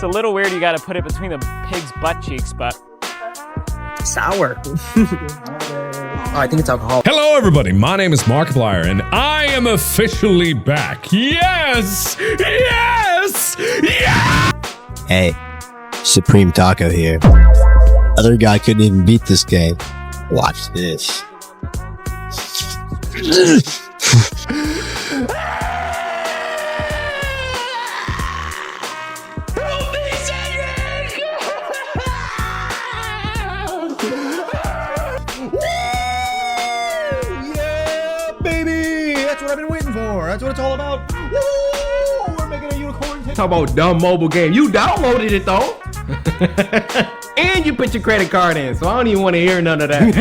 It's a little weird you gotta put it between the pig's butt cheeks, but... Sour. Oh, I think it's alcohol. Hello, everybody. My name is Markiplier, and I am officially back. Yes! Yes! Yes! Hey, Supreme Taco here. Other guy couldn't even beat this game. Watch this. Yeah, baby! That's what I've been waiting for. That's what it's all about. Woo! We're making a unicorn. Talk about dumb mobile game. You downloaded it though. And you put your credit card in, so I don't even want to hear none of that.